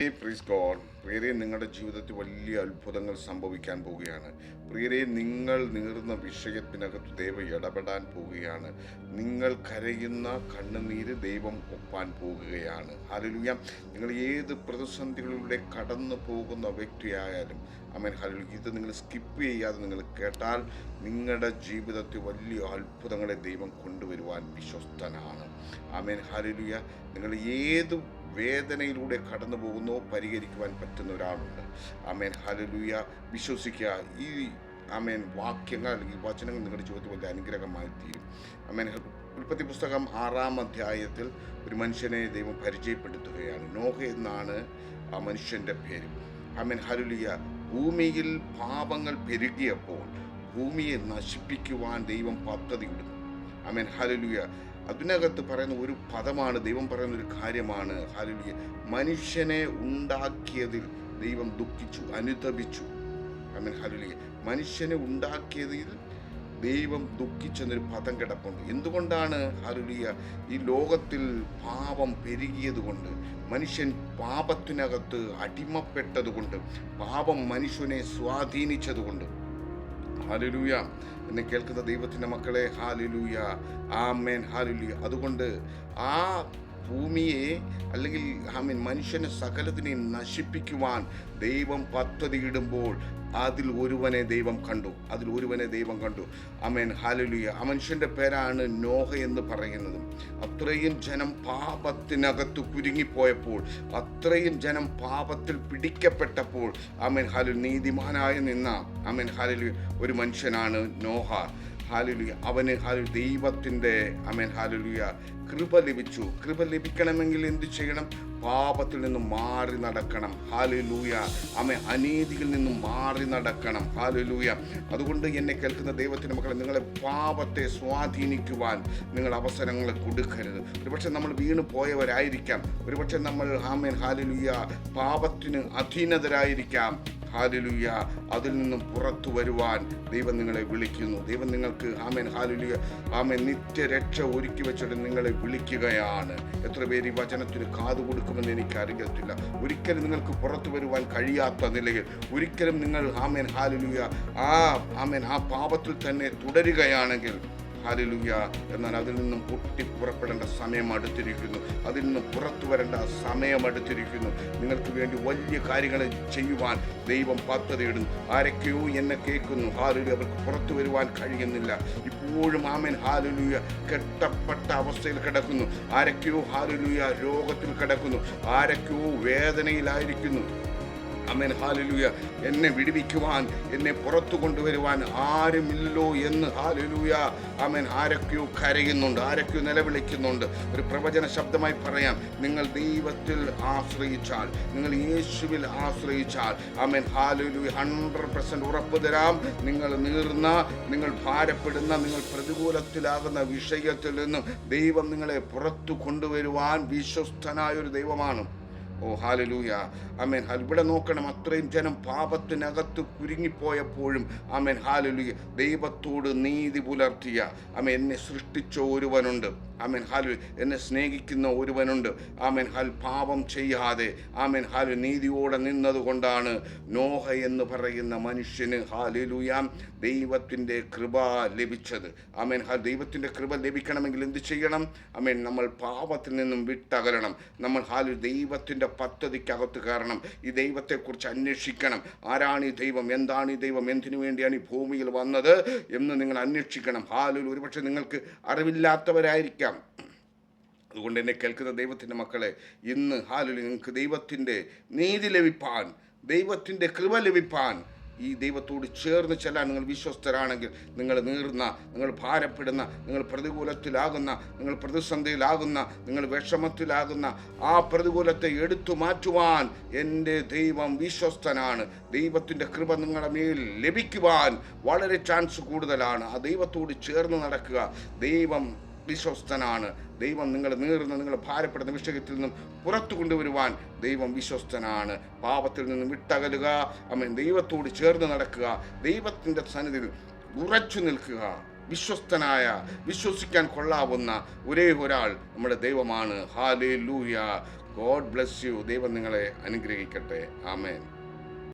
പ്രീസ് God. പ്രിയരെ, നിങ്ങളുടെ ജീവിതത്തിൽ വലിയ അത്ഭുതങ്ങൾ സംഭവിക്കാൻ പോവുകയാണ്. പ്രിയരെ, നിങ്ങൾ നീറുന്ന വിഷയത്തിനകത്ത് ദൈവം ഇടപെടാൻ പോവുകയാണ്. നിങ്ങൾ കരയുന്ന കണ്ണുനീര് ദൈവം ഒപ്പാൻ പോകുകയാണ്. ഹല്ലേലൂയ. നിങ്ങൾ ഏത് പ്രതിസന്ധികളിലൂടെ കടന്നു പോകുന്ന വ്യക്തിയായാലും ആമേൻ ഹല്ലേലൂയ, ഇത് നിങ്ങൾ സ്കിപ്പ് ചെയ്യാതെ നിങ്ങൾ കേട്ടാൽ നിങ്ങളുടെ ജീവിതത്തിൽ വലിയ അത്ഭുതങ്ങളെ ദൈവം കൊണ്ടുവരുവാൻ വിശ്വസ്തനാണ്. ആമേൻ ഹല്ലേലൂയ. നിങ്ങൾ ഏത് വേദനയിലൂടെ കടന്നു പോകുന്നോ പരിഹരിക്കുവാൻ പറ്റുന്ന ഒരാളുണ്ട്. ആമേൻ ഹല്ലേലൂയ. വിശ്വസിക്കുക. ഈ ആമേൻ വാക്യങ്ങൾ അല്ലെങ്കിൽ വചനങ്ങൾ നിങ്ങളുടെ ജീവിതത്തിൽ വലിയ അനുഗ്രഹമായി തീരും. ആമേൻ. ഉൽപ്പത്തി പുസ്തകം 6-ാം അധ്യായത്തിൽ ഒരു മനുഷ്യനെ ദൈവം പരിചയപ്പെടുത്തുകയാണ്. നോഹ എന്നാണ് ആ മനുഷ്യൻ്റെ പേര്. Amen hallelujah. ഭൂമിയിൽ പാപങ്ങൾ പെരുകിയപ്പോൾ ഭൂമിയെ നശിപ്പിക്കുവാൻ ദൈവം പദ്ധതിയിടുന്നു. Amen hallelujah. അതിനകത്ത് പറയുന്ന ഒരു പദമാണ്, ദൈവം പറയുന്ന ഒരു കാര്യമാണ്. ഹല്ലേലൂയ. മനുഷ്യനെ ഉണ്ടാക്കിയതിൽ ദൈവം ദുഃഖിച്ചു, അനുതപിച്ചു. Amen hallelujah. മനുഷ്യനെ ഉണ്ടാക്കിയതിൽ ദൈവം ദുഃഖിച്ചെന്നൊരു പദം കിടപ്പുണ്ട്. എന്തുകൊണ്ടാണ്? ഹല്ലേലൂയ. ഈ ലോകത്തിൽ പാപം പെരുകിയത് കൊണ്ട്, മനുഷ്യൻ പാപത്തിനകത്ത് അടിമപ്പെട്ടതുകൊണ്ട്, പാപം മനുഷ്യനെ സ്വാധീനിച്ചതുകൊണ്ട്. ഹല്ലേലൂയ. എന്നെ കേൾക്കുന്ന ദൈവത്തിൻ്റെ മക്കളെ, ഹല്ലേലൂയ, ആമേൻ, ഹല്ലേലൂയ. അതുകൊണ്ട് ആ ഭൂമിയെ അല്ലെങ്കിൽ ആമേൻ മനുഷ്യനെ സകലത്തിനെയും നശിപ്പിക്കുവാൻ ദൈവം പദ്ധതിയിടുമ്പോൾ അതിൽ ഒരുവനെ ദൈവം കണ്ടു. Amen hallelujah. ആ മനുഷ്യൻ്റെ പേരാണ് നോഹ എന്ന് പറയുന്നത്. അത്രയും ജനം പാപത്തിനകത്ത് കുരുങ്ങിപ്പോയപ്പോൾ, അത്രയും ജനം പാപത്തിൽ പിടിക്കപ്പെട്ടപ്പോൾ, ആമേൻ ഹല്ലേലൂയ, നീതിമാനായ നിന്ന ആമേൻ ഹല്ലേലൂയ ഒരു മനുഷ്യനാണ് നോഹ. ഹല്ലേലൂയ. അവന് ദൈവത്തിൻ്റെ ആമേൻ ഹല്ലേലൂയ കൃപ ലഭിച്ചു. കൃപ ലഭിക്കണമെങ്കിൽ എന്ത് ചെയ്യണം? പാപത്തിൽ നിന്നും മാറി നടക്കണം. ഹല്ലേലൂയ. ആമേൻ. അനീതിയിൽ നിന്നും മാറി നടക്കണം. ഹല്ലേലൂയ. അതുകൊണ്ട് എന്നെ കേൾക്കുന്ന ദൈവത്തിൻ്റെ മക്കളെ, നിങ്ങളെ പാപത്തെ സ്വാധീനിക്കുവാൻ നിങ്ങൾ അവസരങ്ങൾ കൊടുക്കരുത്. ഒരുപക്ഷെ നമ്മൾ വീണ് പോയവരായിരിക്കാം. ഒരുപക്ഷെ നമ്മൾ ആമേൻ ഹല്ലേലൂയ പാപത്തിന് അധീനതരായിരിക്കാം. ഹല്ലേലൂയ. അതിൽ നിന്നും പുറത്തു വരുവാൻ ദൈവം നിങ്ങളെ വിളിക്കുന്നു. ദൈവം നിങ്ങൾക്ക് ആമേൻ ഹല്ലേലൂയ ആമേൻ നിത്യരക്ഷ ഒരുക്കി വെച്ചിട്ട് നിങ്ങളെ വിളിക്കുകയാണ്. എത്ര പേര് ഈ വചനത്തിന് കാതു കൊടുക്കുമെന്ന് എനിക്കറിയത്തില്ല. ഒരിക്കലും നിങ്ങൾക്ക് പുറത്തു വരുവാൻ കഴിയാത്ത നിലയിൽ ഒരിക്കലും നിങ്ങൾ ആമേൻ ഹല്ലേലൂയ ആ പാപത്തിൽ തന്നെ തുടരുകയാണെങ്കിൽ, ഹല്ലേലൂയ, എന്നാൽ അതിൽ നിന്നും പൊട്ടിപ്പുറപ്പെടേണ്ട സമയം അടുത്തിരിക്കുന്നു. അതിൽ നിന്നും പുറത്തു വരേണ്ട സമയം അടുത്തിരിക്കുന്നു. നിങ്ങൾക്ക് വേണ്ടി വലിയ കാര്യങ്ങൾ ചെയ്യുവാൻ ദൈവം പദ്ധതിയിടുന്നു. ആരൊക്കെയോ എന്നെ കേൾക്കുന്നു. ഹല്ലേലൂയ. അവർക്ക് പുറത്തു വരുവാൻ കഴിയുന്നില്ല. ഇപ്പോഴും ആമേൻ ഹല്ലേലൂയ കെട്ടപ്പെട്ട അവസ്ഥയിൽ കിടക്കുന്നു. ആരൊക്കെയോ ഹല്ലേലൂയ രോഗത്തിൽ കിടക്കുന്നു. ആരൊക്കെയോ വേദനയിലായിരിക്കുന്നു. Amen hallelujah. എന്നെ വിടുവിക്കുവാൻ, എന്നെ പുറത്തു കൊണ്ടുവരുവാൻ ആരുമില്ലല്ലോ എന്ന് ഹല്ലേലൂയ ആമേൻ ആരൊക്കെയോ കരയുന്നുണ്ട്, ആരൊക്കെയോ നിലവിളിക്കുന്നുണ്ട്. ഒരു പ്രവചന ശബ്ദമായി പറയാം, നിങ്ങൾ ദൈവത്തിൽ ആശ്രയിച്ചാൽ, നിങ്ങൾ യേശുവിൽ ആശ്രയിച്ചാൽ, ആമേൻ ഹല്ലേലൂയ 100% ഉറപ്പ് തരാം, നിങ്ങൾ നീറുന്ന, നിങ്ങൾ ഭാരപ്പെടുന്ന, നിങ്ങൾ പ്രതികൂലത്തിലാകുന്ന വിഷയത്തിൽ നിന്നും ദൈവം നിങ്ങളെ പുറത്തു കൊണ്ടുവരുവാൻ വിശ്വസ്തനായൊരു ദൈവമാണ്. ഓ ഹല്ലേലൂയ. ആമേൻ. ഇവിടെ നോക്കണം, അത്രയും ജനം പാപത്തിനകത്ത് കുരുങ്ങിപ്പോയപ്പോഴും ആമേൻ ഹല്ലേലൂയ ദൈവത്തോട് നീതി പുലർത്തിയ, ആമേൻ, എന്നെ സൃഷ്ടിച്ച ഒരുവനുണ്ട്. Amen hallelujah. എന്നെ സ്നേഹിക്കുന്ന ഒരുവനുണ്ട്. ആമേൻ പാപം ചെയ്യാതെ ആമേൻ ഹല്ലേലൂയ നീതിയോടെ നിന്നതുകൊണ്ടാണ് നോഹ എന്ന് പറയുന്ന മനുഷ്യന് ഹല്ലേലൂയ ദൈവത്തിൻ്റെ കൃപ ലഭിച്ചത്. ആമേൻ. ദൈവത്തിൻ്റെ കൃപ ലഭിക്കണമെങ്കിൽ എന്ത് ചെയ്യണം? ആമേൻ, നമ്മൾ പാപത്തിൽ നിന്നും വിട്ടകലണം. നമ്മൾ ഹല്ലേലൂയ ദൈവത്തിൻ്റെ പദ്ധതിക്കകത്ത് കയറണം. ഈ ദൈവത്തെക്കുറിച്ച് അന്വേഷിക്കണം. ആരാണ് ഈ ദൈവം? എന്താണ് ഈ ദൈവം? എന്തിനു വേണ്ടിയാണ് ഈ ഭൂമിയിൽ വന്നത് എന്ന് നിങ്ങൾ അന്വേഷിക്കണം. ഹല്ലേലൂയ. ഒരുപക്ഷെ നിങ്ങൾക്ക് അറിവില്ലാത്തവരായിരിക്കാം. അതുകൊണ്ട് എന്നെ കേൾക്കുന്ന ദൈവത്തിൻ്റെ മക്കളെ, ഇന്ന് ഹല്ലേലൂയ നിങ്ങൾക്ക് ദൈവത്തിൻ്റെ നീതി ലഭിപ്പാൻ, ദൈവത്തിൻ്റെ കൃപ ലഭിപ്പാൻ, ഈ ദൈവത്തോട് ചേർന്ന് ചെല്ലാൻ നിങ്ങൾ വിശ്വസ്തരാണെങ്കിൽ, നിങ്ങൾ നീറുന്ന, നിങ്ങൾ ഭാരപ്പെടുന്ന, നിങ്ങൾ പ്രതികൂലത്തിലാകുന്ന, നിങ്ങൾ പ്രതിസന്ധിയിലാകുന്ന, നിങ്ങൾ വിഷമത്തിലാകുന്ന ആ പ്രതികൂലത്തെ എടുത്തു മാറ്റുവാൻ എൻ്റെ ദൈവം വിശ്വസ്തനാണ്. ദൈവത്തിൻ്റെ കൃപ നിങ്ങളുടെ മേൽ ലഭിക്കുവാൻ വളരെ ചാൻസ് കൂടുതലാണ്. ആ ദൈവത്തോട് ചേർന്ന് നടക്കുക. ദൈവം വിശ്വസ്തനാണ്. ദൈവം നിങ്ങൾ നീറുന്ന, നിങ്ങൾ ഭാരപ്പെടുന്ന വിഷയത്തിൽ നിന്നും പുറത്തു കൊണ്ടുവരുവാൻ ദൈവം വിശ്വസ്തനാണ്. പാപത്തിൽ നിന്നും വിട്ടകലുക. ആമേൻ. ദൈവത്തോട് ചേർന്ന് നടക്കുക. ദൈവത്തിൻ്റെ സന്നിധിയിൽ ഉറച്ചു നിൽക്കുക. വിശ്വസിക്കാൻ കൊള്ളാവുന്ന ഒരേ ഒരാൾ നമ്മുടെ ദൈവമാണ്. ഹല്ലേലൂയ. God bless you. ദൈവം നിങ്ങളെ അനുഗ്രഹിക്കട്ടെ. ആമേൻ.